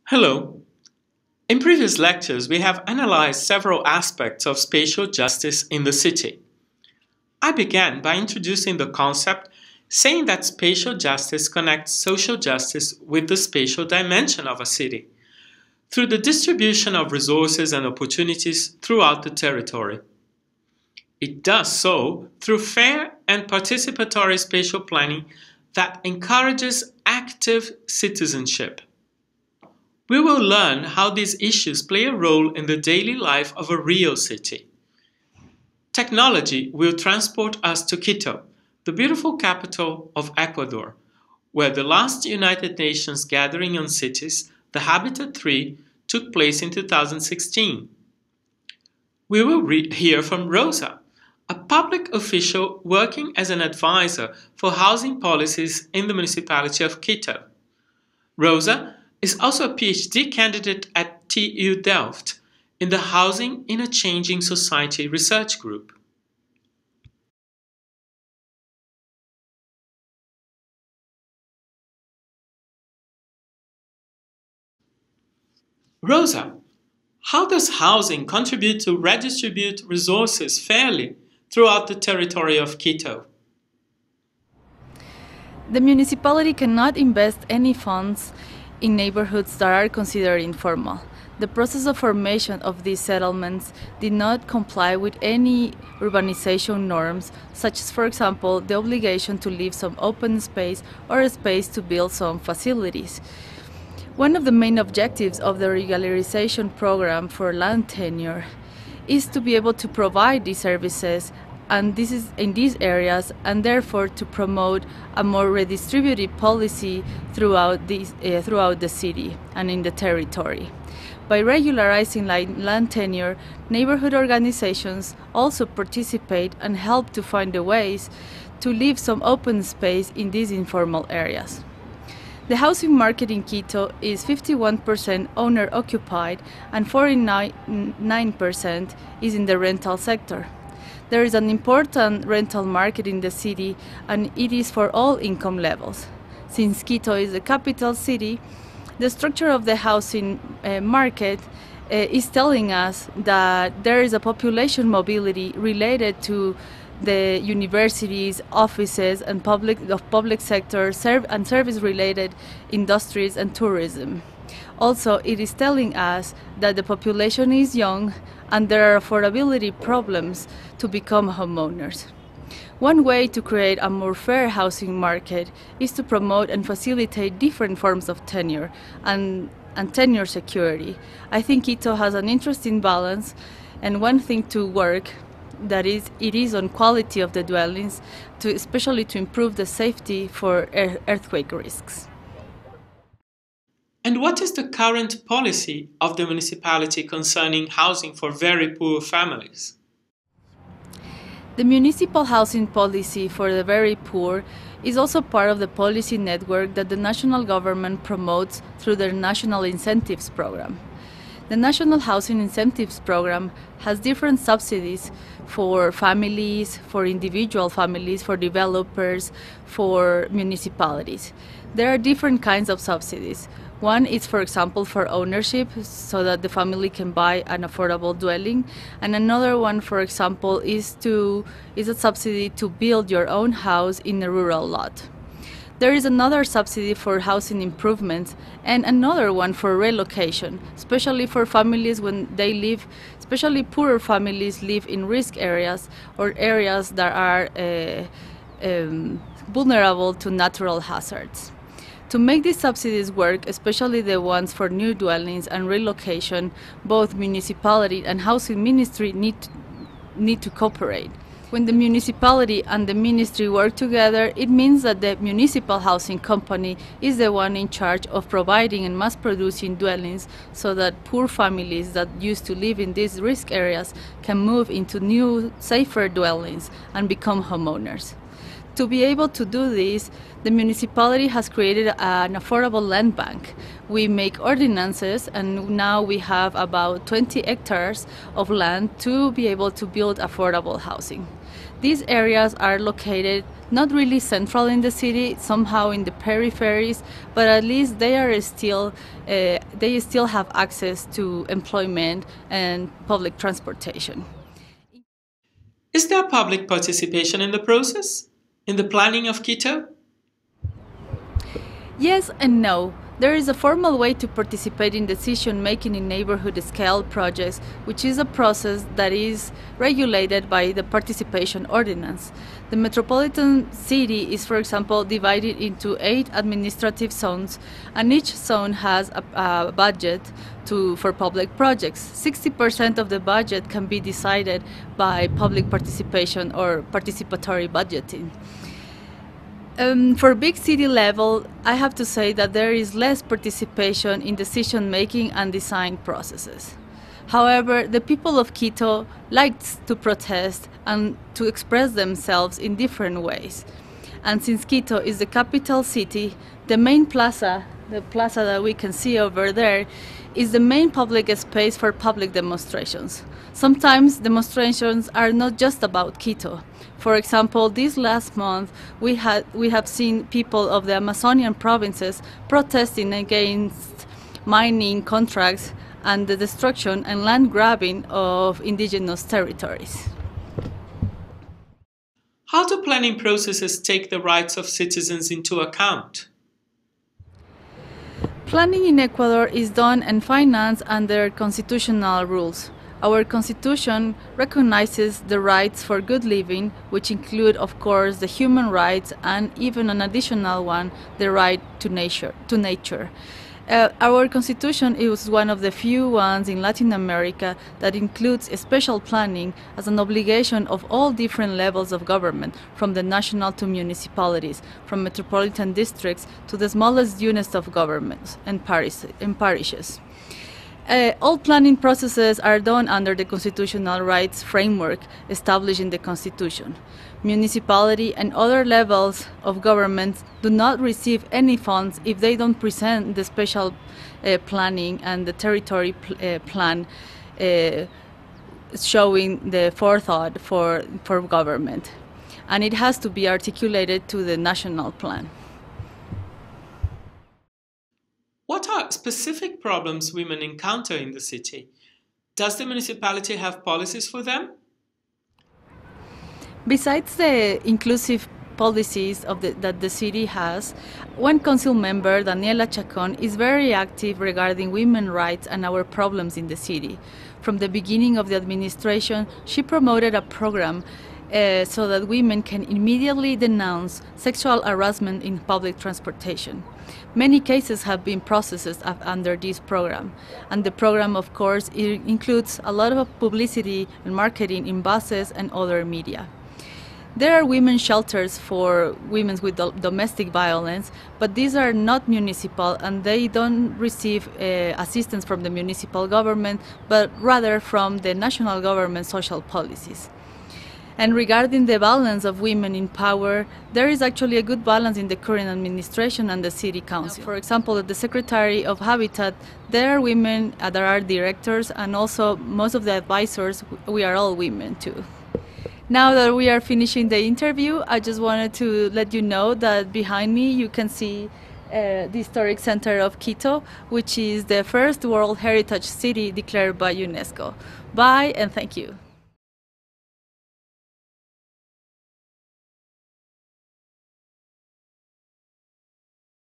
Hello. In previous lectures, we have analyzed several aspects of spatial justice in the city. I began by introducing the concept, saying that spatial justice connects social justice with the spatial dimension of a city through the distribution of resources and opportunities throughout the territory. It does so through fair and participatory spatial planning that encourages active citizenship. We will learn how these issues play a role in the daily life of a real city. Technology will transport us to Quito, the beautiful capital of Ecuador, where the last United Nations Gathering on Cities, the Habitat 3, took place in 2016. We will hear from Rosa, a public official working as an advisor for housing policies in the municipality of Quito. Rosa is also a PhD candidate at TU Delft in the Housing in a Changing Society research group. Rosa, how does housing contribute to redistribute resources fairly throughout the territory of Quito? The municipality cannot invest any funds in neighborhoods that are considered informal. The process of formation of these settlements did not comply with any urbanization norms, such as, for example, the obligation to leave some open space or a space to build some facilities. One of the main objectives of the regularization program for land tenure is to be able to provide these services and this is in these areas, and therefore to promote a more redistributive policy throughout the city and in the territory. By regularizing land tenure, neighborhood organizations also participate and help to find the ways to leave some open space in these informal areas. The housing market in Quito is 51% owner-occupied and 49% is in the rental sector. There is an important rental market in the city, and it is for all income levels. Since Quito is the capital city, the structure of the housing market is telling us that there is a population mobility related to the universities, offices, and public sector and service-related industries and tourism. Also, it is telling us that the population is young and there are affordability problems to become homeowners. One way to create a more fair housing market is to promote and facilitate different forms of tenure and tenure security. I think Quito has an interesting balance, and one thing to work it is on quality of the dwellings, especially to improve the safety for earthquake risks. And what is the current policy of the municipality concerning housing for very poor families? The municipal housing policy for the very poor is also part of the policy network that the national government promotes through their National Incentives Program. The National Housing Incentives Program has different subsidies for families, for individual families, for developers, for municipalities. There are different kinds of subsidies. One is, for example, for ownership, so that the family can buy an affordable dwelling. And another one, for example, is a subsidy to build your own house in a rural lot. There is another subsidy for housing improvements and another one for relocation, especially for families when they live, especially poorer families live in risk areas or areas that are vulnerable to natural hazards. To make these subsidies work, especially the ones for new dwellings and relocation, both municipality and housing ministry need to cooperate. When the municipality and the ministry work together, it means that the municipal housing company is the one in charge of providing and mass producing dwellings so that poor families that used to live in these risk areas can move into new, safer dwellings and become homeowners. To be able to do this, the municipality has created an affordable land bank. We make ordinances, and now we have about 20 hectares of land to be able to build affordable housing. These areas are located not really central in the city, somehow in the peripheries, but at least they still have access to employment and public transportation. Is there public participation in the process? In the planning of Quito? Yes and no. There is a formal way to participate in decision-making in neighborhood-scale projects, which is a process that is regulated by the Participation Ordinance. The metropolitan city is, for example, divided into 8 administrative zones, and each zone has a budget for public projects. 60% of the budget can be decided by public participation or participatory budgeting. For big city level, I have to say that there is less participation in decision-making and design processes. However, the people of Quito liked to protest and to express themselves in different ways. And since Quito is the capital city, the main plaza, the plaza that we can see over there, is the main public space for public demonstrations. Sometimes demonstrations are not just about Quito. For example, this last month we have seen people of the Amazonian provinces protesting against mining contracts and the destruction and land grabbing of indigenous territories. How do planning processes take the rights of citizens into account? Planning in Ecuador is done and financed under constitutional rules. Our constitution recognizes the rights for good living, which include, of course, the human rights and even an additional one, the right to nature. Our constitution is one of the few ones in Latin America that includes special planning as an obligation of all different levels of government, from the national to municipalities, from metropolitan districts to the smallest units of governments and parishes. All planning processes are done under the constitutional rights framework established in the Constitution. Municipality and other levels of government do not receive any funds if they don't present the special planning and the territory plan showing the forethought for government. And it has to be articulated to the national plan. What are specific problems women encounter in the city? Does the municipality have policies for them? Besides the inclusive policies that the city has, one council member, Daniela Chacon, is very active regarding women's rights and our problems in the city. From the beginning of the administration, she promoted a program so that women can immediately denounce sexual harassment in public transportation. Many cases have been processed under this program, and the program, of course, includes a lot of publicity and marketing in buses and other media. There are women's shelters for women with domestic violence, but these are not municipal and they don't receive assistance from the municipal government, but rather from the national government social policies. And regarding the balance of women in power, there is actually a good balance in the current administration and the city council. For example, at the Secretary of Habitat, there are women, there are directors, and also most of the advisors, we are all women too. Now that we are finishing the interview, I just wanted to let you know that behind me you can see the Historic Center of Quito, which is the first World Heritage City declared by UNESCO. Bye and thank you.